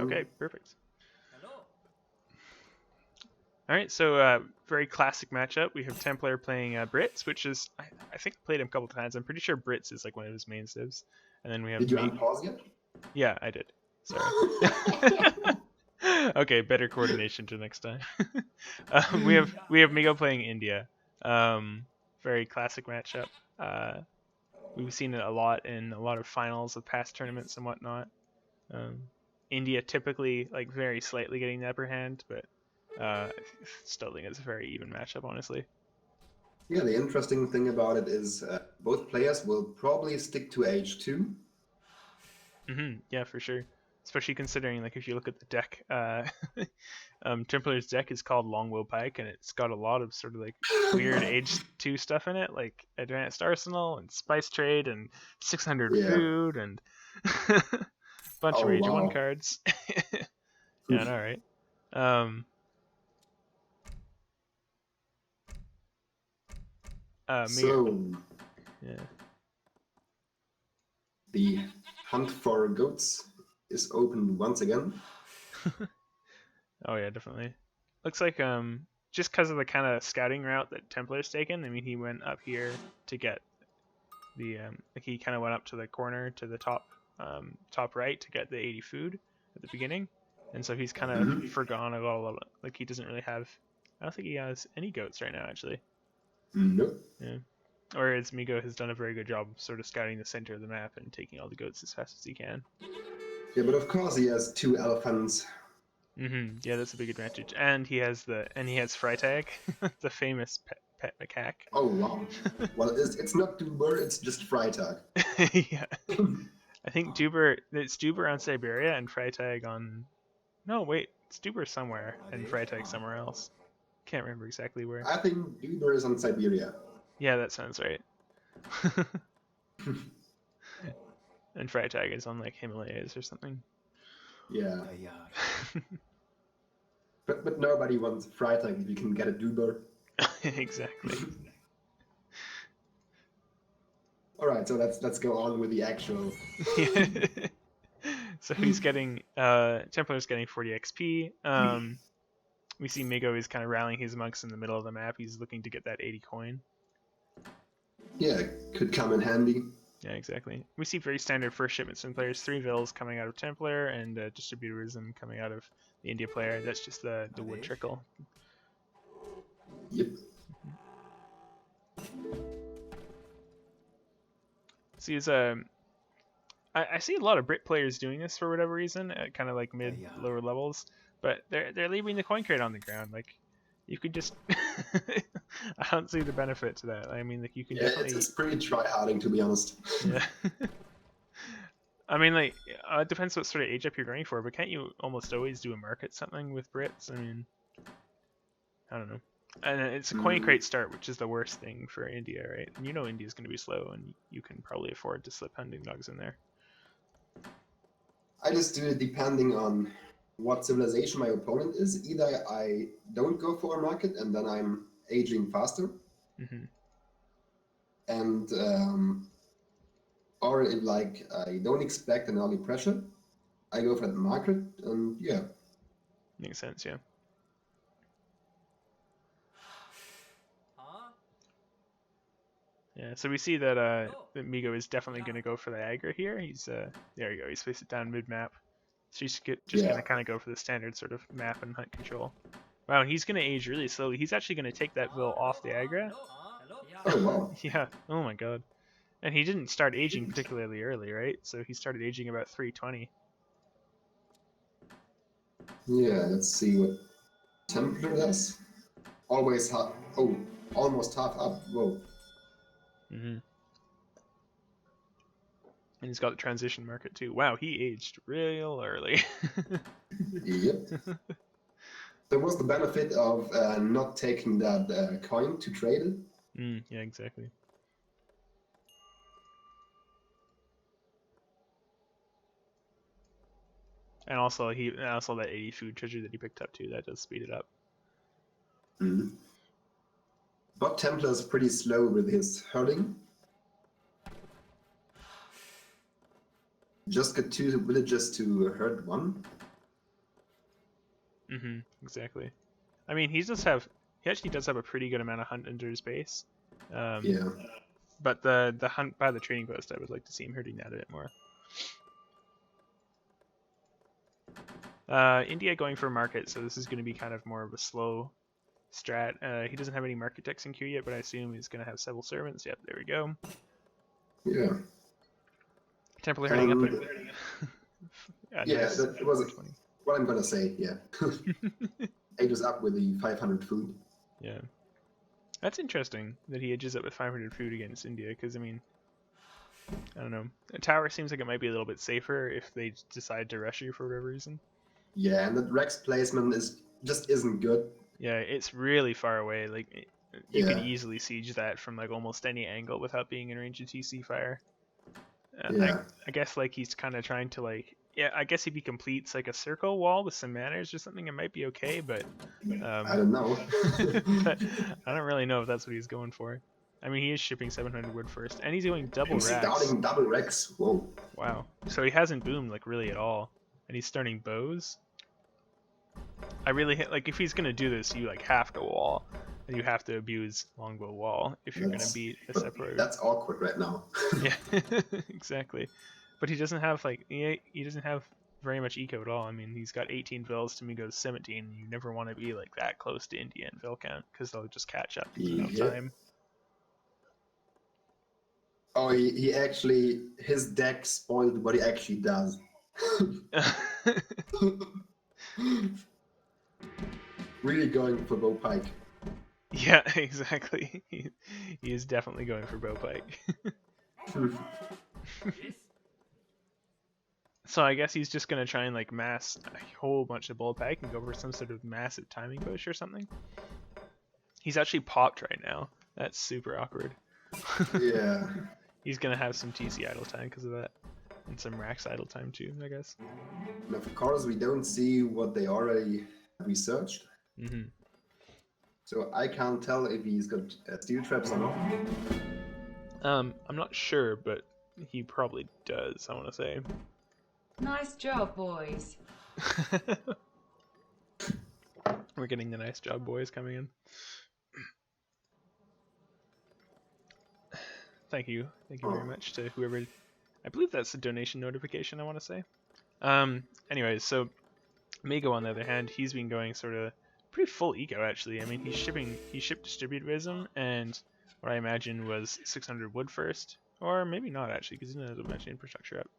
Okay, perfect. All right, so very classic matchup. We have Templar playing Brits, which is I think I played him a couple times. I'm pretty sure Brits is like one of his main civs. And then we have Did you unpause yet? Yeah, I did. Sorry. Okay, better coordination to next time. We have miggo playing India. Very classic matchup. We've seen it a lot in a lot of finals of past tournaments and whatnot. India typically like very slightly getting the upper hand, but I still think it's a very even matchup, honestly. Yeah, the interesting thing about it is both players will probably stick to H2. Yeah, for sure. Especially considering, like, if you look at the deck, Templar's deck is called Longbow Pike, and it's got a lot of sort of like weird H2 stuff in it, like Advanced Arsenal and Spice Trade and 600 food and bunch of Rage 1 cards. Yeah, all right. So, yeah. The hunt for goats is open once again. Oh yeah, definitely. Looks like just because of the kind of scouting route that Templar's taken. I mean, he went up here to get the like he kind of went up to the corner to the top right to get the 80 food at the beginning, and so he's kind of forgone about a lot. Like he doesn't really have. I don't think he has any goats right now, actually. Nope. Yeah. Whereas miggo has done a very good job sort of scouting the center of the map and taking all the goats as fast as he can. Yeah, but of course he has 2 elephants. Yeah, that's a big advantage, and he has Freitag, the famous pet macaque. Oh wow! Well, it's not Duber, it's just Freitag. Yeah, I think it's Duber on Siberia and Freitag on. No, wait, it's Duber somewhere and Freitag somewhere else. Can't remember exactly where. I think Duber is on Siberia. Yeah, that sounds right. And Freitag is on like Himalayas or something. Yeah. But nobody wants Freitag if you can get a Duber. Exactly. All right, so let's go on with the actual. So he's getting Templar's getting 40 XP. We see miggo is kind of rallying his monks in the middle of the map. He's looking to get that 80 coin. Yeah, could come in handy. Yeah, exactly. We see very standard first shipments from players. 3 vills coming out of Templar and distributorism coming out of the India player. That's just the wood trickle. Yep. See, I see a lot of Brit players doing this for whatever reason at kind of like lower levels, but they're leaving the coin crate on the ground. Like you could just, I don't see the benefit to that. I mean, like you can definitely. It's pretty try-harding, to be honest. Yeah. I mean, like it depends what sort of age up you're going for, but can't you almost always do a market something with Brits? I mean, I don't know. And it's a coin crate start, which is the worst thing for India, right? And you know India's going to be slow, and you can probably afford to slip hunting dogs in there. I just do it depending on what civilization my opponent is. Either I don't go for a market and then I'm aging faster, and or if like I don't expect an early pressure, I go for the market, and yeah. Makes sense, yeah. Yeah, so we see that that miggo is definitely going to go for the aggro here. He's there you go. He's placed it down mid map. So he's just going to kind of go for the standard sort of map and hunt control. Wow, and he's going to age really slowly. He's actually going to take that vill off the aggro. Oh wow. Yeah. Oh my god. And he didn't start aging particularly early, right? So he started aging about 320. Yeah, let's see what Templar does. Always half. Oh, almost half up. Whoa. And he's got the transition market too. Wow, he aged real early. Yep. There was the benefit of not taking that coin to trade it. Yeah, exactly. And also that 80 food treasure that he picked up too. That does speed it up. But Templar is pretty slow with his herding. Just got 2 villages to herd 1. Exactly. I mean, he actually does have a pretty good amount of hunt under his base. Yeah. But the hunt by the trading post, I would like to see him hitting that a bit more. India going for market, so this is going to be kind of more of a slow strat. He doesn't have any market decks in queue yet, but I assume he's going to have several servants. Yep, there we go. Yeah. Templar heading up. Yeah, that was what I'm going to say, yeah. Ages up with the 500 food. Yeah. That's interesting that he edges up with 500 food against India, because, I mean, I don't know. A tower seems like it might be a little bit safer if they decide to rush you for whatever reason. Yeah, and the Rex placement just isn't good. Yeah, it's really far away. Like, you can easily siege that from, like, almost any angle without being in range of TC fire. I guess, like, he's kind of trying to, like... Yeah, I guess if he completes, like, a circle wall with some manners or something, it might be okay, but... I don't know. But I don't really know if that's what he's going for. I mean, he is shipping 700 wood first, and he's going double racks. Starting double Rex, whoa. Wow. So he hasn't boomed, like, really at all. And he's starting bows. I really hit, like, if he's going to do this, you, like, have to wall. And you have to abuse longbow wall if you're going to beat a separator. That's awkward right now. Yeah, exactly. But he doesn't have, like, he doesn't have very much eco at all. I mean, he's got 18 vills to miggo's 17. You never want to be, like, that close to India and vill count, because they'll just catch up in no time. Oh, he actually, his deck spoiled what he actually does. Really going for bow pike. Yeah, exactly. He is definitely going for bow pike. So I guess he's just gonna try and, like, mass a whole bunch of bow pike and go for some sort of massive timing push or something. He's actually popped right now. That's super awkward. Yeah. He's gonna have some TC idle time because of that, and some Rax idle time too, I guess. And of course, we don't see what they already researched. So I can't tell if he's got steel traps or not. I'm not sure, but he probably does, I want to say. Nice job, boys. We're getting the nice job boys coming in. Thank you very much to whoever. I believe that's a donation notification, I want to say. Anyways, so Miggo on the other hand, he's been going sort of pretty full eco actually. I mean, he shipped distributed wisdom and what I imagine was 600 wood first, or maybe not actually, because he doesn't have much infrastructure up.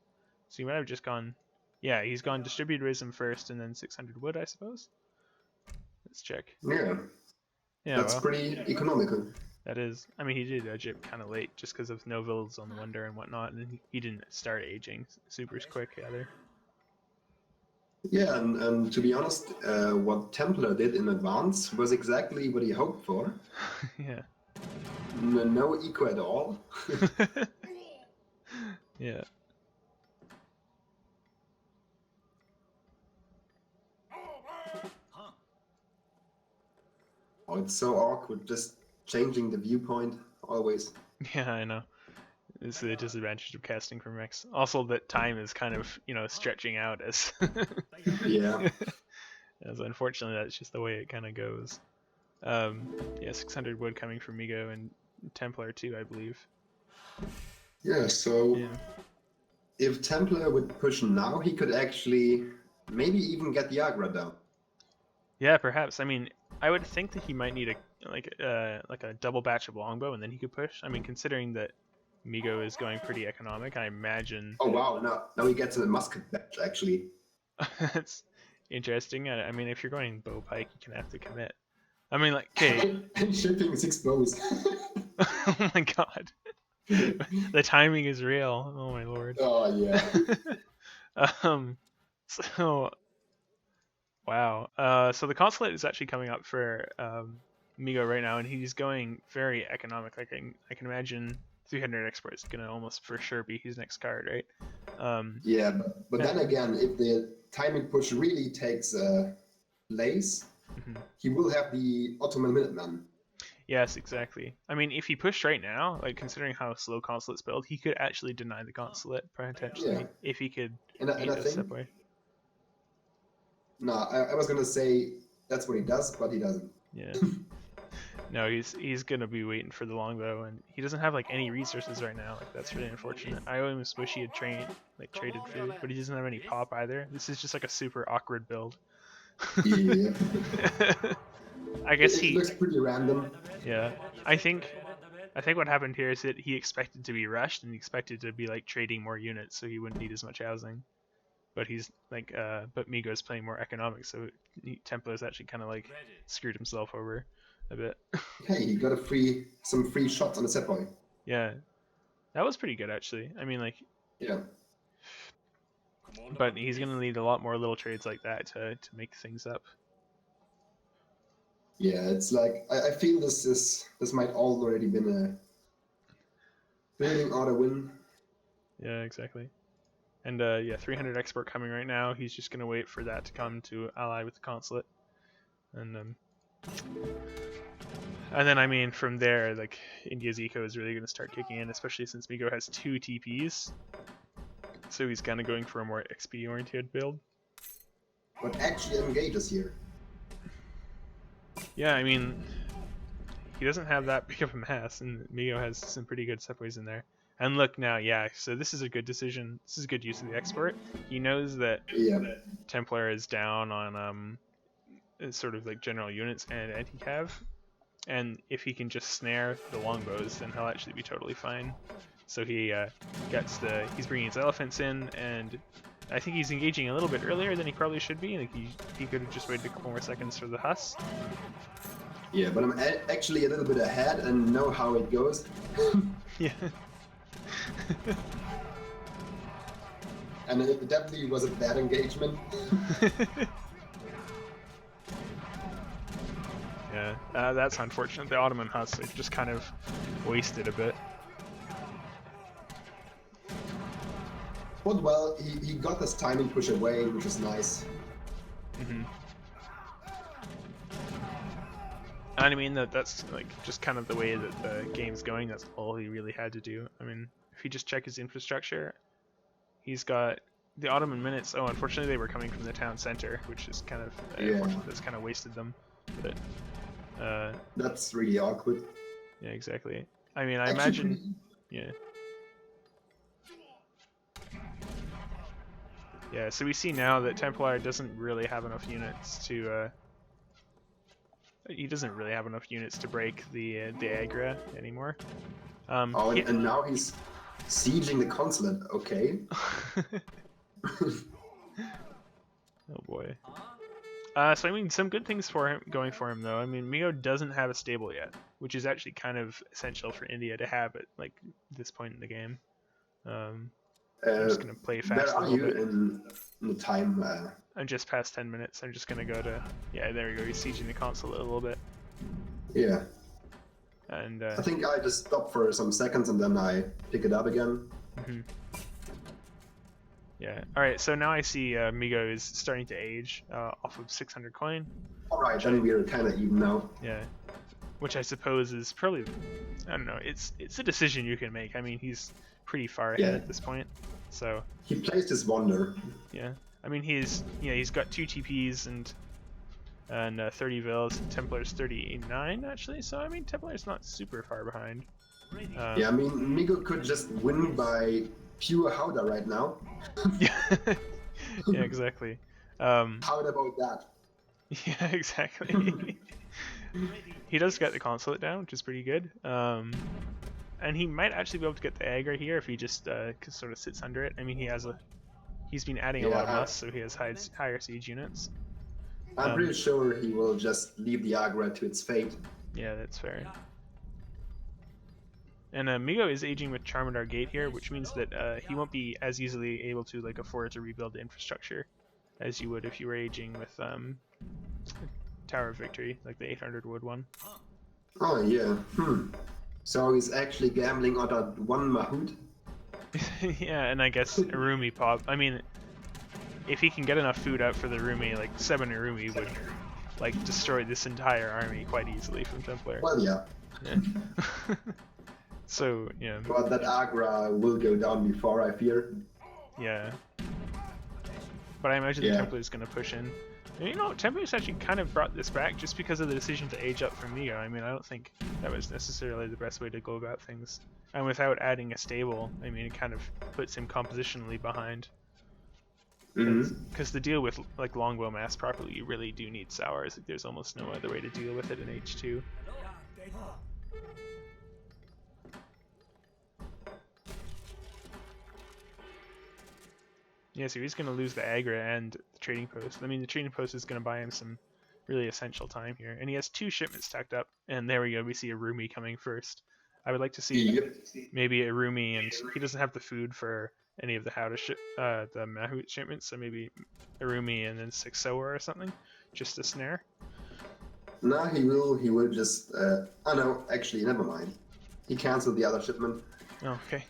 So he might have just gone, yeah, he's gone distributed wisdom first and then 600 wood, I suppose. Let's check. Yeah. That's pretty economical. That is. I mean, he did edge it kind of late just because of no vills on the Wonder and whatnot, and he didn't start aging super quick either. Yeah, and to be honest, what Templar did in advance was exactly what he hoped for. Yeah. No eco at all. Yeah. Oh, it's so awkward, just changing the viewpoint always. Yeah, I know. It's the disadvantage of casting from Rex. Also, that time is kind of, stretching out as... Yeah. As unfortunately, that's just the way it kind of goes. Yeah, 600 wood coming from Miggo and Templar too, I believe. Yeah, so if Templar would push now, he could actually maybe even get the aggro down. Yeah, perhaps. I mean, I would think that he might need a double batch of longbow, and then he could push. I mean, considering that Miggo is going pretty economic, I imagine. Oh wow! Now he gets a musket batch actually. That's interesting. I mean, if you're going bow pike, you can have to commit. I mean, like, okay. Shipping 6 bows. Oh my god. The timing is real. Oh my lord. Oh yeah. So wow. So the consulate is actually coming up for Miggo right now, and he's going very economic. Like I can imagine 300 export is gonna almost for sure be his next card, right? Yeah, but then again, if the timing push really takes place, he will have the Ottoman Minuteman. Yes, exactly. I mean, if he pushed right now, like considering how slow consulate's build, he could actually deny the consulate potentially if he could and I think step away. No, I was gonna say that's what he does, but he doesn't. Yeah. No, he's gonna be waiting for the longbow, and he doesn't have like any resources right now. Like that's really unfortunate. I almost wish he had traded food, but he doesn't have any pop either. This is just like a super awkward build. Yeah. I guess It looks pretty random. Yeah, I think what happened here is that he expected to be rushed and he expected to be like trading more units, so he wouldn't need as much housing. But he's like, but Migo's playing more economic, so Templar's actually kind of like screwed himself over a bit. Hey, he got some free shots on the set boy. Yeah, that was pretty good actually. I mean, like, Yeah. but he's gonna need a lot more little trades like that to make things up. Yeah, it's like I feel this might already been a building order win. Yeah, exactly. And yeah, 300 export coming right now. He's just gonna wait for that to come to ally with the consulate, and then I mean from there, like India's eco is really gonna start kicking in, especially since Migo has 2 TPs, so he's kind of going for a more XP oriented build. What actually engages here? Yeah, I mean, he doesn't have that big of a mass, and Migo has some pretty good subways in there. And look now, yeah, so this is a good decision. This is a good use of the export. He knows that Templar is down on sort of like general units and anti-cav, and if he can just snare the longbows, then he'll actually be totally fine. So he he's bringing his elephants in, and I think he's engaging a little bit earlier than he probably should be. Like he could have just waited a couple more seconds for the Huss. Yeah, but I'm actually a little bit ahead and know how it goes. Yeah. And it definitely was a bad engagement. Yeah, that's unfortunate. The Ottoman Huss just kind of wasted a bit. But well, he got this timing push away, which is nice. Mm-hmm. And I mean that's like just kind of the way that the game's going. That's all he really had to do. I mean, if you just check his infrastructure, he's got the Ottoman minutes. Oh, unfortunately they were coming from the town center, which is kind of unfortunate. That's kind of wasted them. But that's really awkward. Yeah, exactly. I mean, I imagine. Yeah. Yeah. So we see now that Templar doesn't really have enough units to. He doesn't really have enough units to break the Agra anymore. And now he's sieging the consulate. Okay. Oh boy. So I mean, some good things going for him though. I mean, Migo doesn't have a stable yet, which is actually kind of essential for India to have at like this point in the game. I'm just gonna play fast a little bit. In the time? I'm just past 10 minutes. I'm just gonna go to there we go. He's sieging the consulate a little bit. Yeah. And I think I just stop for some seconds and then I pick it up again. Mm-hmm. Yeah. All right. So now I see Migo is starting to age off of 600 coin. All right, then we're kind of even now. Yeah. Which I suppose is probably, I don't know. It's a decision you can make. I mean, he's pretty far ahead at this point. So. He placed his wonder. Yeah. I mean, he's got 2 TPs and 30 vills. Templar's 39 actually. So I mean, Templar's not super far behind. Yeah, I mean, Migo could just win by pure Howdah right now. Yeah. Yeah, exactly. How about that? Yeah, exactly. He does get the consulate down, which is pretty good. And he might actually be able to get the Agra here if he just sort of sits under it. I mean, he's been adding a lot of muss, so he has higher siege units. I'm pretty sure he will just leave the Agra to its fate. Yeah, that's fair. And Migo is aging with Charmadar Gate here, which means that he won't be as easily able to like afford to rebuild the infrastructure as you would if you were aging with Tower of Victory, like the 800 wood one. Oh yeah. So he's actually gambling on that one Mahout? Yeah, and I guess Arumi pop. I mean, if he can get enough food out for the Arumi, like 7 Arumi would like destroy this entire army quite easily from Templar. Well, yeah. So, yeah. But that Agra will go down before, I fear. Yeah. but I imagine the Yeah. Templar is going to push in. And, you know, Templar's actually kind of brought this back just because of the decision to age up from Miggo. I mean, I don't think that was necessarily the best way to go about things. And without adding a stable, I mean, it kind of puts him compositionally behind. Because to deal with like longbow mass properly, you really do need sours. Like, there's almost no other way to deal with it in H2. Yeah, so he's going to lose the Agra and the trading post. I mean, the trading post is going to buy him some really essential time here. And he has 2 shipments stacked up. And there we go, we see a Rumi coming first. I would like to see maybe a Rumi, and he doesn't have the food for any of the the Mahout shipments, so maybe a Rumi and then 6 Sower or something, just a snare. No, he will just. Oh no, actually, never mind. He cancelled the other shipment. Oh, okay.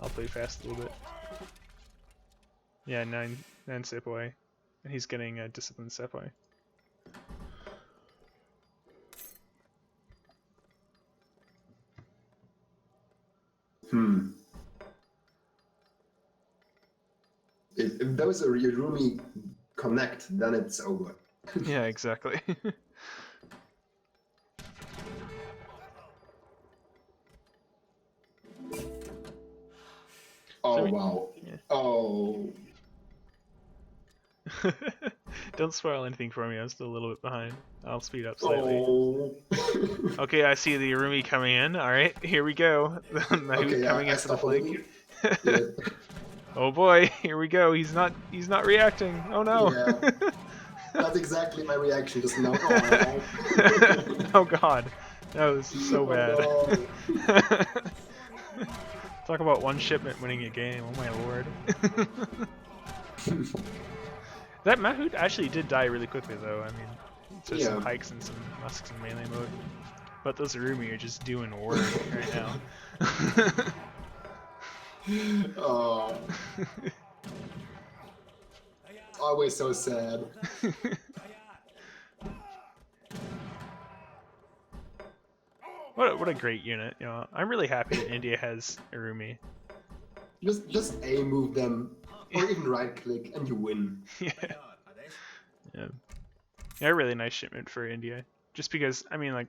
I'll play fast a little bit. Yeah, 9 Sepoy, and he's getting a disciplined Sepoy. If those are your Rumi connect, then it's over. Yeah, exactly. Oh wow. Yeah. Oh. Don't spoil anything for me, I'm still a little bit behind. I'll speed up slightly. Oh. Okay, I see the Irumi coming in. Alright, here we go. The Mahout Okay, coming I in for the stopped flank. Yeah. Oh boy, here we go. He's not reacting. Oh no. Yeah. That's exactly my reaction just now. Oh god. That was so bad. No. Talk about one shipment winning a game. Oh my lord. That Mahout actually did die really quickly though. I mean, just some pikes and some musks in melee mode. But those Irumi are just doing work right now. Oh. Always so sad. What a great unit, you know. I'm really happy that India has Irumi. Just A move them, or even right click, and you win. Yeah. Yeah, a really nice shipment for India. Just because, I mean, like,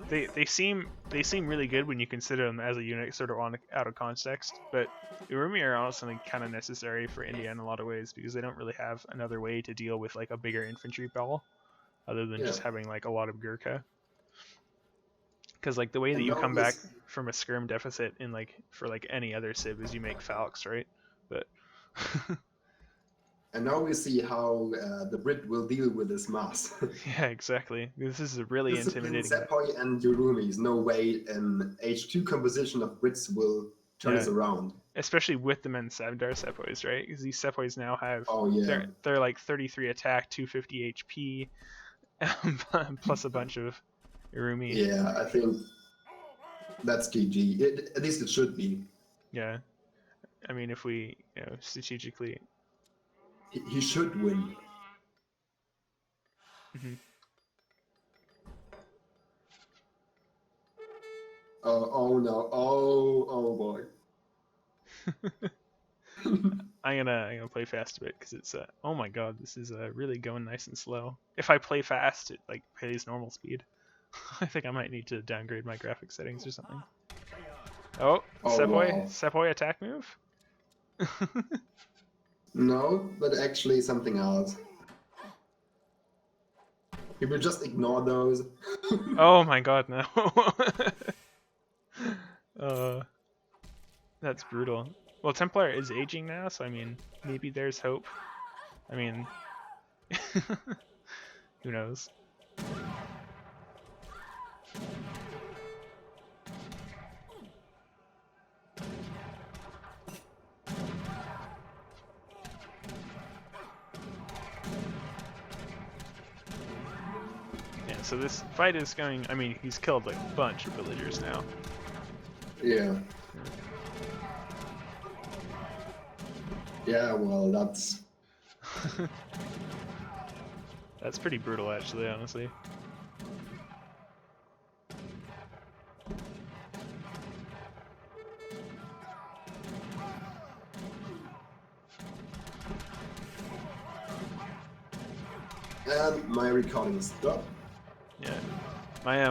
they seem really good when you consider them as a unit sort of out of context, but Irumi are also kind of necessary for India in a lot of ways because they don't really have another way to deal with like a bigger infantry ball other than just having like a lot of Gurkha. Because like the way that you come back from a skirm deficit in like for like any other civ is you make Falx, right? But and now we see how the Brit will deal with this mass. Yeah, exactly. This is a really intimidating. Sepoy and Urumis, no way an H2 composition of Brits will turn this around. Especially with the men Savdar Sepoys, right? Because these Sepoys now have they're like 33 attack, 250 HP, plus a bunch of Irumi. Yeah, I think that's GG. At least it should be. Yeah, I mean, if we strategically, he should win. Mm-hmm. Oh no! Oh boy! I'm gonna play fast a bit because it's oh my god, this is really going nice and slow. If I play fast, it like plays normal speed. I think I might need to downgrade my graphic settings or something. Oh, Sepoy, wow. Sepoy attack move? No, but actually something else. You will just ignore those. Oh my god, no. That's brutal. Well, Templar is aging now, so I mean, maybe there's hope. I mean, who knows? Yeah, so this fight is going, I mean, he's killed like a bunch of villagers now. Yeah. Yeah, well, that's... That's pretty brutal, actually, honestly. And my recording stopped. Yeah. My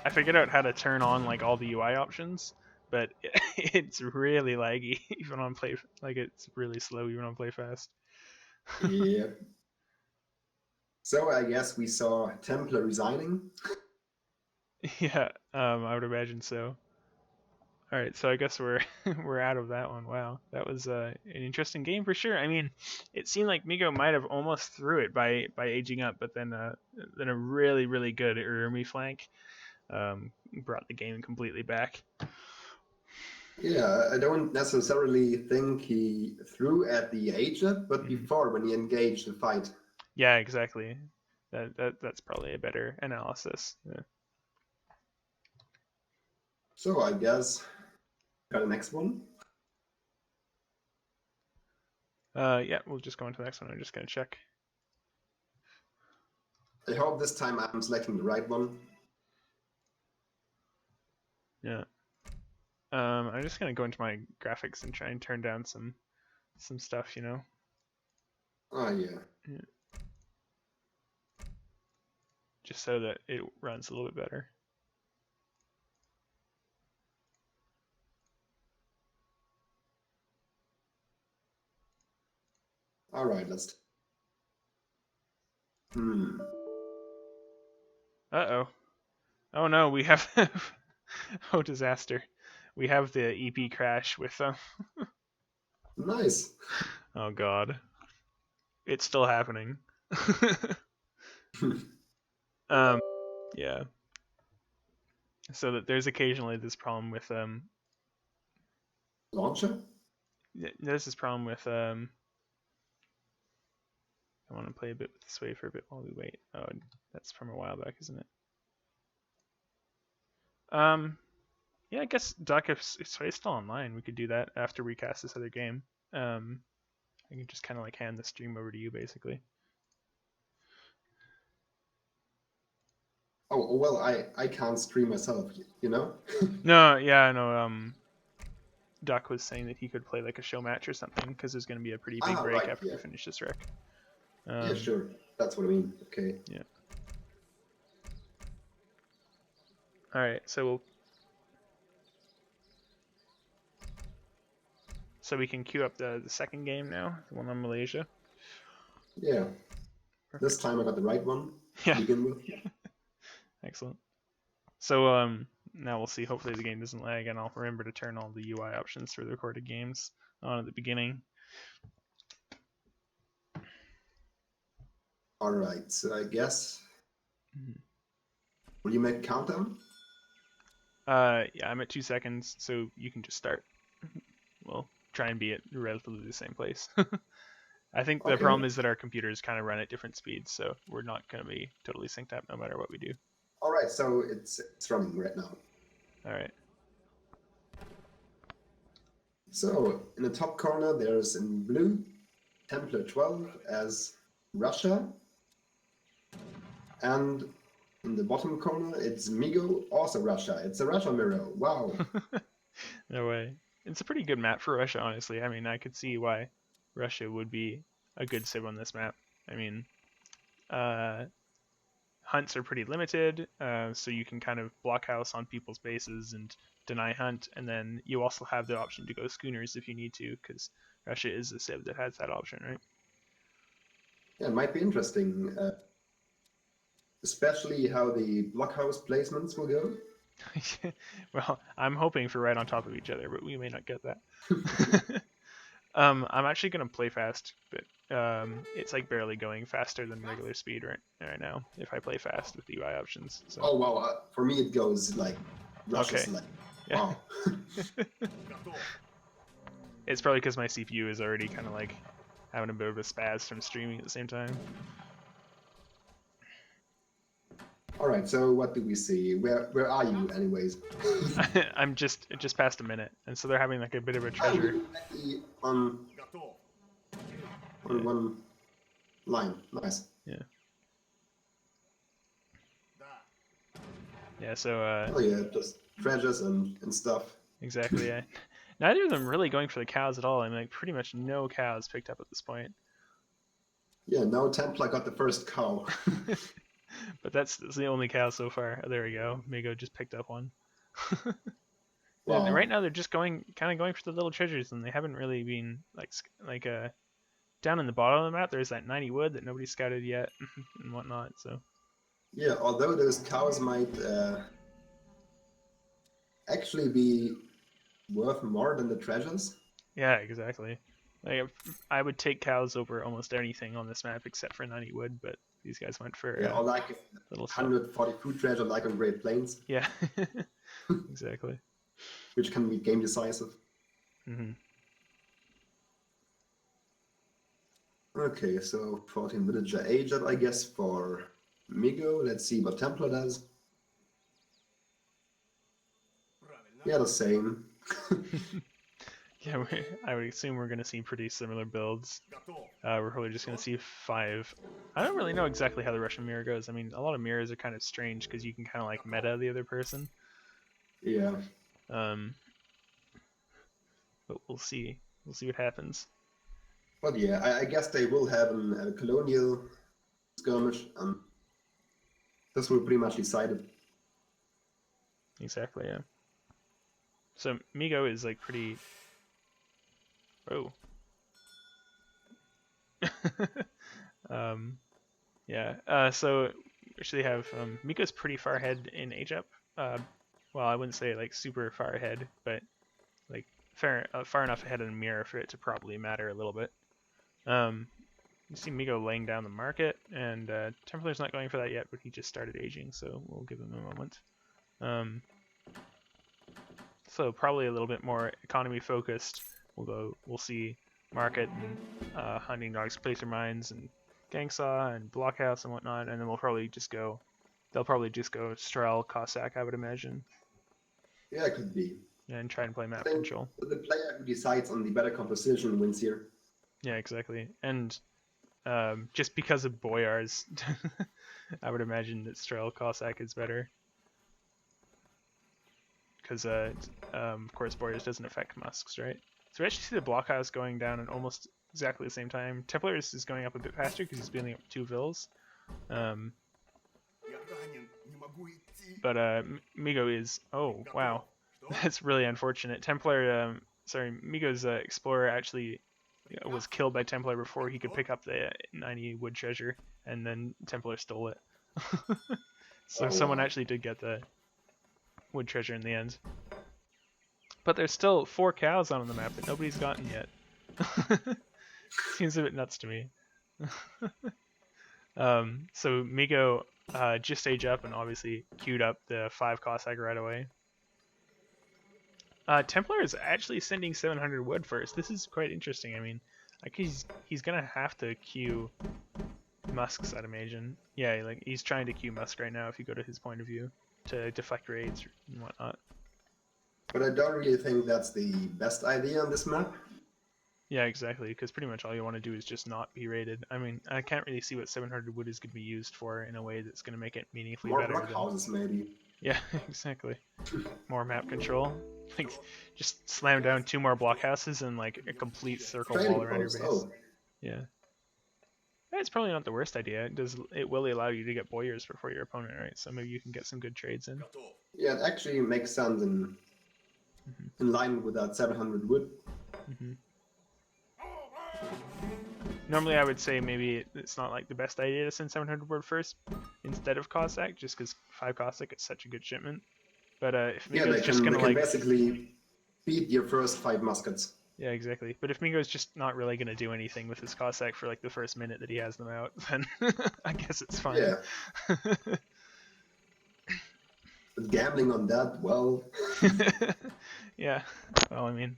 I figured out how to turn on like all the UI options, but it's really laggy even on play. Like it's really slow even on play fast. Yep. So I guess we saw Templar resigning. Yeah, I would imagine so. All right, so I guess we're we're out of that one. Wow, that was an interesting game for sure. I mean, it seemed like miggo might have almost threw it by aging up, but then a really good Urumi flank brought the game completely back. Yeah, I don't necessarily think he threw at the age up, but before when he engaged the fight. Yeah, exactly. That's probably a better analysis. Yeah. So I guess got the next one. Yeah, we'll just go on to the next one. I'm just gonna check. I hope this time I'm selecting the right one. Yeah. I'm just gonna go into my graphics and try and turn down some stuff, you know. Oh yeah. Just so that it runs a little bit better. All right, let's. Uh-oh. Oh no, we have oh disaster. We have the EP crash with them. Nice. Oh god. It's still happening. Yeah. So that there's occasionally this problem with Launcher? there's this problem with I want to play a bit with this way for a bit while we wait. Oh, that's from a while back, isn't it? Yeah, I guess Doc, if Sway's still online, we could do that after we cast this other game. I can just kind of like hand the stream over to you, basically. Oh well, I can't stream myself, you know. No, yeah, I know. Doc was saying that he could play like a show match or something because there's going to be a pretty big break right, after yeah. we finish this rec. Yeah, sure. That's what I mean. Okay. Yeah. All right, so we can queue up the second game now, the one on Malaysia. Yeah. Perfect. This time I got the right one Yeah. to begin with. Excellent. So now we'll see. Hopefully the game doesn't lag, and I'll remember to turn all the UI options for the recorded games on at the beginning. All right. So I guess. Will you make a countdown? Yeah, I'm at 2 seconds, so you can just start. We'll try and be at relatively the same place. I think the problem is that our computers kind of run at different speeds, so we're not going to be totally synced up no matter what we do. All right, so it's running right now. All right. So in the top corner, there's in blue Templer12 as Russia, and in the bottom corner, it's miggo, also Russia. It's a Russia mirror. Wow. No way. It's a pretty good map for Russia, honestly. I mean, I could see why Russia would be a good civ on this map. I mean, hunts are pretty limited, so you can kind of blockhouse on people's bases and deny hunt, and then you also have the option to go schooners if you need to, because Russia is a civ that has that option, right? Yeah, it might be interesting, especially how the blockhouse placements will go. Well, I'm hoping for right on top of each other, but we may not get that. I'm actually going to play fast, but it's like barely going faster than regular speed right now if I play fast with the UI options. So. Oh, wow. For me, it goes like Russia's okay. like, yeah. wow. It's probably because my CPU is already kind of like having a bit of a spaz from streaming at the same time. All right, so what do we see? Where are you, anyways? I'm just past a minute, and so they're having like a bit of a treasure. On one line, nice. Yeah. Yeah. So. Oh yeah, just treasures and stuff. Exactly. Yeah. Neither of them really going for the cows at all. I mean, like pretty much no cows picked up at this point. Yeah, now Templar got the first cow. But that's the only cow so far. Oh, there we go. Miggo just picked up one. Wow. And right now they're just kind of going for the little treasures, and they haven't really been down in the bottom of the map. There's that 90 wood that nobody scouted yet, and whatnot. So Yeah, although those cows might actually be worth more than the treasures. yeah, exactly. Like I would take cows over almost anything on this map except for 90 wood, but these guys went for Yeah, or like little stuff. 140 food treasure like on Great Plains. Yeah, exactly. Which can be game decisive. Mm-hmm. Okay, so 14 villager age up, I guess, for Miggo. Let's see what Templar does. Yeah, the same. Yeah, I would assume we're going to see pretty similar builds. We're probably just going to see 5. I don't really know exactly how the Russian mirror goes. I mean, a lot of mirrors are kind of strange because you can kind of like meta the other person. Yeah. But we'll see. We'll see what happens. But yeah, I guess they will have a colonial skirmish. This will pretty much decide it. Exactly, yeah. So Miggo is like pretty... Oh. Yeah, so we actually have Miggo's pretty far ahead in age up. Well, I wouldn't say like super far ahead, but like far enough ahead in the mirror for it to probably matter a little bit. You see Miggo laying down the market, and Templar's not going for that yet, but he just started aging, so we'll give him a moment. So probably a little bit more economy focused. We'll see market and hunting dogs, placer mines, and gang saw and blockhouse and whatnot, and then they'll probably just go Strel, Cossack, I would imagine. Yeah, it could be. And try and play map control. The player who decides on the better composition wins here. Yeah, exactly. And just because of Boyars, I would imagine that Strel Cossack is better. Because, of course, Boyars doesn't affect Musks, right? So we actually see the blockhouse going down at almost exactly the same time. Templar is going up a bit faster because he's building up 2 vills. But Miggo is... Oh, wow. That's really unfortunate. Miggo's Explorer actually was killed by Templar before he could pick up the 90 wood treasure, and then Templar stole it. So someone actually did get the wood treasure in the end. But there's still 4 cows on the map that nobody's gotten yet. Seems a bit nuts to me. So Miggo just age up and obviously queued up the 5 Cossack right away. Templar is actually sending 700 wood first. This is quite interesting. I mean, like he's gonna have to queue Musks, I'd imagine. Yeah, like he's trying to queue Musk right now if you go to his point of view to deflect raids and whatnot. But I don't really think that's the best idea on this map. Yeah, exactly, because pretty much all you want to do is just not be raided. I mean, I can't really see what 700 wood is going to be used for in a way that's going to make it meaningfully better. More houses, maybe. Yeah, exactly. More map control. Like, just slam down 2 more blockhouses and like a complete circle wall around your base. Oh. Yeah. It's probably not the worst idea. It will allow you to get Boyars before your opponent, right? So maybe you can get some good trades in. Yeah, it actually makes sense in line with that 700 wood. Normally I would say maybe it's not like the best idea to send 700 wood first instead of Cossack, just because 5 Cossack is such a good shipment. But if Miggo's just gonna like basically beat your first 5 muskets. Yeah, exactly. But if Miggo's just not really gonna do anything with his Cossack for like the first minute that he has them out, then I guess it's fine. Yeah. But gambling on that, well. Yeah. Well, I mean.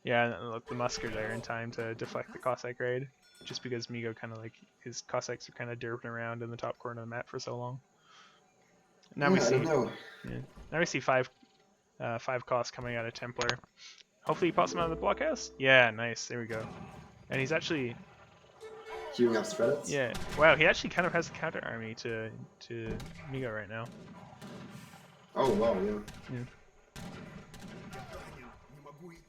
Yeah, look, the Musk are there in time to deflect the Cossack raid, just because Miggo kind of like his Cossacks are kind of derping around in the top corner of the map for so long. Now we see. Now we see 5 costs coming out of Templar. Hopefully he pops them out of the blockhouse. Yeah, nice. There we go. And he's actually queuing up Strelets. Yeah. Wow, he actually kind of has a counter army to Miggo right now. Oh wow, yeah.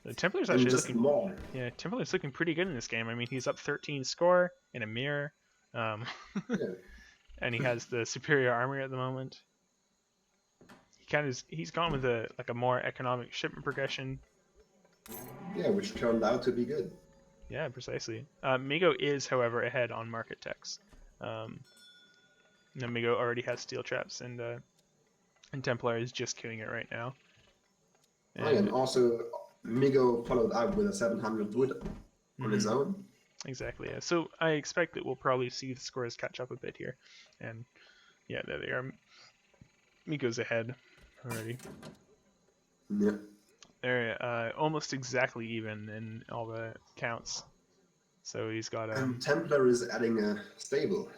The Templar's And actually just looking, more. yeah, Templar's looking pretty good in this game. I mean, he's up 13 score in a mirror, Yeah. and he has the superior armor at the moment. He's gone with a more economic shipment progression. Yeah, which turned out to be good. Yeah, precisely. Miggo is, however, ahead on market techs. Miggo already has steel traps, and Templar is just queuing it right now. And also, miggo followed up with a 700 wood on his own. Exactly. Yeah. So I expect that we'll probably see the scores catch up a bit here, and yeah, there they are. Miggo's ahead already. Yeah. They're almost exactly even in all the counts. So he's got And Templar is adding a stable.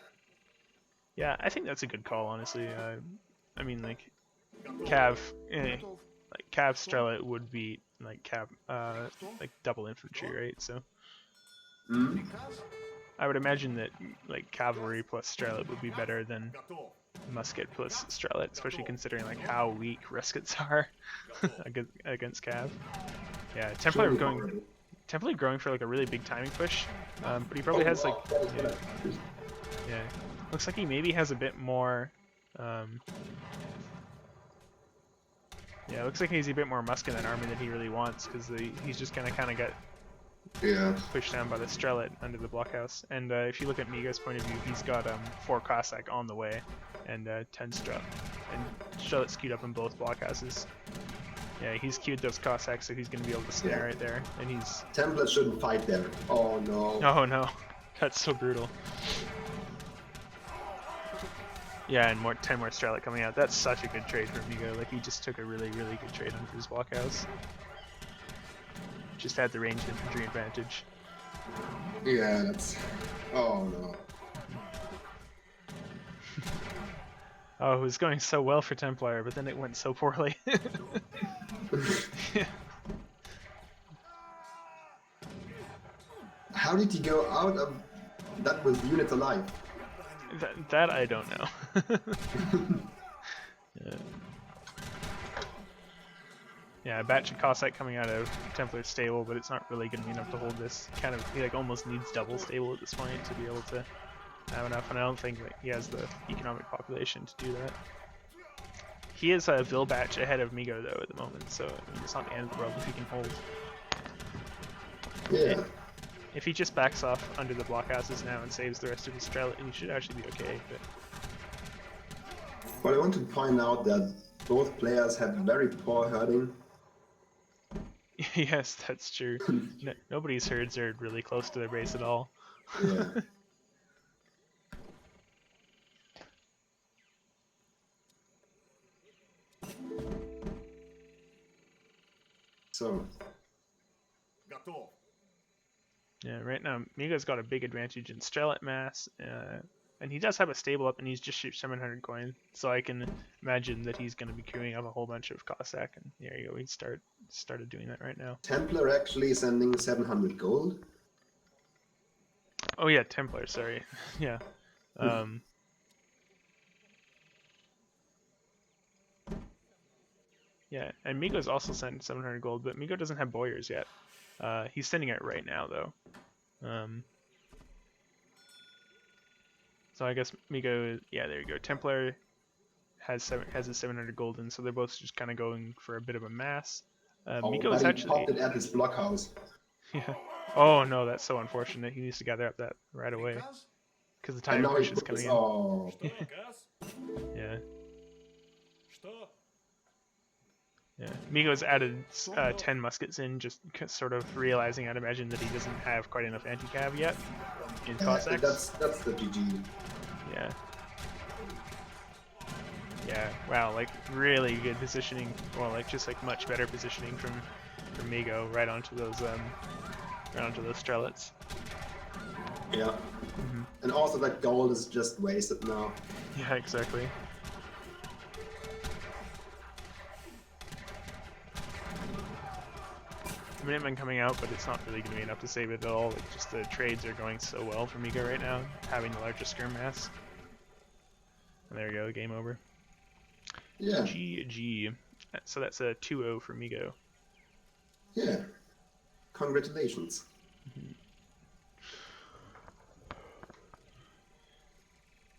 Yeah, I think that's a good call, honestly. I mean, like Cav, like Cav Strela would be like like double infantry, right? So I would imagine that like cavalry plus Strela would be better than musket plus Strela, especially considering like how weak Ruskets are against Cav. Yeah, Templar growing for like a really big timing push, but he probably has like yeah, looks like he maybe has a bit more. Yeah, looks like he's a bit more musket than army than he really wants, because he's just gonna kind of get pushed down by the Strelet under the blockhouse. And if you look at Miggo's point of view, he's got 4 Cossack on the way and 10 Strut. And Strelet's queued up in both blockhouses. Yeah, he's queued those Cossacks, so he's gonna be able to snare right there. And he's Templar shouldn't fight there. Oh no. Oh no, that's so brutal. Yeah, and 10 more Strelet coming out. That's such a good trade for Miggo. Like, he just took a really, really good trade onto his blockhouse. Just had the ranged infantry advantage. Yeah, that's... Oh no. Oh, it was going so well for Templar, but then it went so poorly. How did he go out of that with units alive? That I don't know. Yeah, a batch of Cossack coming out of Templar's stable, but it's not really going to be enough to hold this. He like almost needs double stable at this point to be able to have enough, and I don't think that he has the economic population to do that. He is a Vil batch ahead of Miggo though at the moment, so I mean, it's not the end of the world if he can hold. Yeah. If he just backs off under the blockhouses now and saves the rest of his Strela, he should actually be okay. But I want to point out that both players had very poor herding. Yes, that's true. Nobody's herds are really close to their base at all. Yeah. So. Yeah, right now Miggo's got a big advantage in Strelet mass, and he does have a stable up, and he's just shoot 700 coin, so I can imagine that he's going to be queuing up a whole bunch of Cossack, and there you go, he started doing that right now. Templar actually sending 700 gold. Oh yeah, Templar, sorry. Yeah. Yeah, and Miggo's also sent 700 gold, but Miggo doesn't have Boyars yet. He's sending it right now, though. So I guess Miggo, yeah, there you go. Templar has his 700 gold in, so they're both just kind of going for a bit of a mass. Miggo is actually popped it at his blockhouse. Yeah. Oh no, that's so unfortunate. He needs to gather up that right away because the time push is coming in. Oh. Yeah. Yeah, Miggo's added 10 muskets in, just sort of realizing, I'd imagine, that he doesn't have quite enough anti-cav yet in Cossacks. That's the GG. Yeah. Yeah, wow, like really good positioning, well, like just like much better positioning from Miggo right onto those Strelets. Yeah. And also that gold is just wasted now. Yeah, exactly. Minutemen coming out, but it's not really going to be enough to save it at all. Like, just the trades are going so well for Miggo right now, having the largest skirm mass. And there you go, game over. Yeah. GG. So that's a 2-0 for Miggo. Yeah. Congratulations.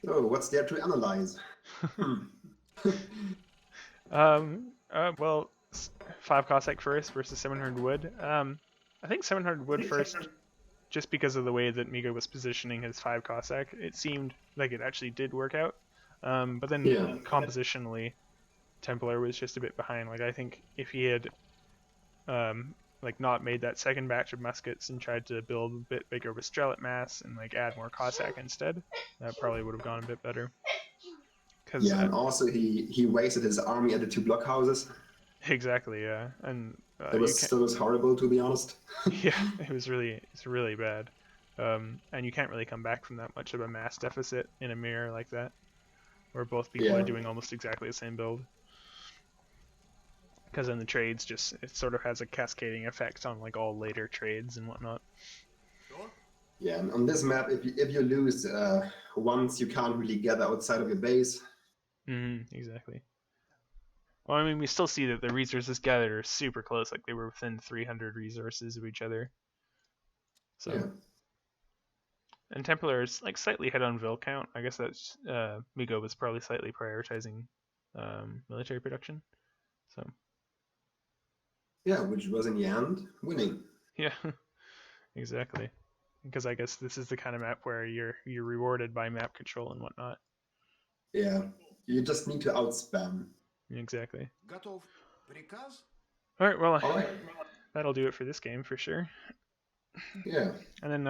So, what's there to analyze? Well, 5 Cossack first versus 700 wood. I think 700 wood first, just because of the way that miggo was positioning his 5 Cossack. It seemed like it actually did work out. But then Yeah. compositionally, Templar was just a bit behind. Like, I think if he had like not made that second batch of muskets and tried to build a bit bigger with Strelet mass and like add more Cossack instead, that probably would have gone a bit better. Yeah, and also he wasted his army at the 2 blockhouses. Exactly, yeah, and That was horrible, to be honest. Yeah, it's really bad, and you can't really come back from that much of a mass deficit in a mirror like that, where both people are doing almost exactly the same build. Because then the trades it sort of has a cascading effect on like all later trades and whatnot. Yeah, and on this map, if you lose once, you can't really gather outside of your base. Exactly. Well, I mean, we still see that the resources gathered are super close, like they were within 300 resources of each other. So, yeah. And Templar is like slightly ahead on Vil count. I guess that's miggo was probably slightly prioritizing military production. So. Yeah, which was in the end winning. Yeah, exactly. Because I guess this is the kind of map where you're rewarded by map control and whatnot. Yeah, you just need to outspam. Exactly. All right, well, that'll do it for this game for sure. Yeah. And then